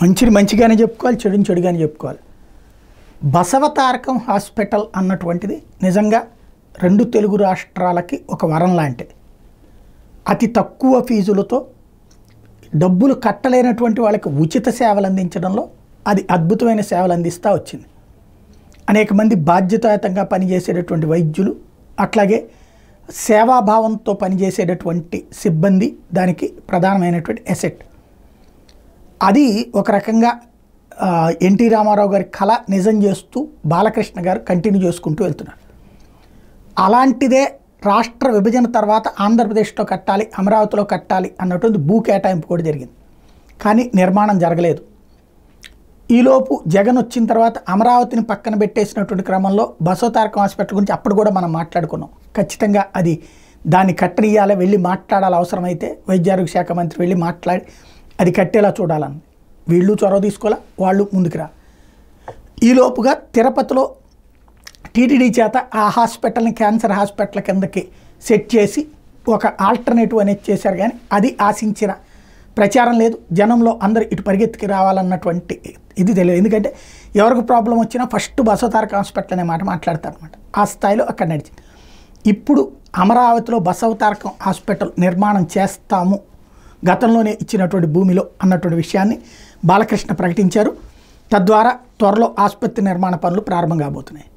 మంచిని మంచిగానే చెప్పుకోవాలి, చెడుని చెడుగానే చెప్పుకోవాలి. బసవతారకం హాస్పిటల్ అన్నటువంటిది నిజంగా 2 తెలుగు రాష్ట్రాలకి ఒక వరం లాంటిది. అతి తక్కువ ఫీజులతో డబ్బులు కట్టలేనటువంటి వాళ్ళకి ఉచిత సేవలు అందించడంలో అది అద్భుతమైన సేవలు అందిస్తూ వచ్చింది. అనేక మంది బాధ్యతాయుతంగా పనిచేసేటటువంటి వైద్యులు, అట్లాగే సేవాభావంతో పనిచేసేటటువంటి సిబ్బంది దానికి ప్రధానమైనటువంటి ఎసెట్. అది ఒక రకంగా ఎన్టీ రామారావు గారి కళ నిజం చేస్తూ బాలకృష్ణ గారు కంటిన్యూ చేసుకుంటూ వెళ్తున్నారు. అలాంటిదే రాష్ట్ర విభజన తర్వాత ఆంధ్రప్రదేశ్లో కట్టాలి, అమరావతిలో కట్టాలి అన్నటువంటి భూ కేటాయింపు కూడా జరిగింది. కానీ నిర్మాణం జరగలేదు. ఈలోపు జగన్ వచ్చిన తర్వాత అమరావతిని పక్కన పెట్టేసినటువంటి క్రమంలో బసవతారకం హాస్పిటల్ గురించి అప్పుడు కూడా మనం మాట్లాడుకున్నాం. ఖచ్చితంగా అది దాన్ని కట్టనియాలి, వెళ్ళి మాట్లాడాలి, అవసరమైతే వైద్యారోగ్య శాఖ మంత్రి వెళ్ళి మాట్లాడి అది కట్టేలా చూడాలని. వీళ్ళు చొరవ తీసుకోవాలా, వాళ్ళు ముందుకురా. ఈలోపుగా తిరుపతిలో టీటీడీ చేత ఆ హాస్పిటల్ని క్యాన్సర్ హాస్పిటల్ కిందకి సెట్ చేసి ఒక ఆల్టర్నేటివ్ అనేది చేశారు. కానీ అది ఆశించిన ప్రచారం లేదు. జనంలో అందరూ ఇటు పరిగెత్తికి రావాలన్నటువంటి ఇది తెలియదు. ఎందుకంటే ఎవరికి ప్రాబ్లం వచ్చినా ఫస్ట్ బసవతారకం హాస్పిటల్ అనే మాట మాట్లాడతారనమాట. ఆ స్థాయిలో అక్కడ నడిచింది. ఇప్పుడు అమరావతిలో బసవతారకం హాస్పిటల్ నిర్మాణం చేస్తాము గతంలోనే ఇచ్చినటువంటి భూమిలో అన్నటువంటి విషయాన్ని బాలకృష్ణ ప్రకటించారు. తద్వారా త్వరలో ఆసుపత్రి నిర్మాణ పనులు ప్రారంభం కాబోతున్నాయి.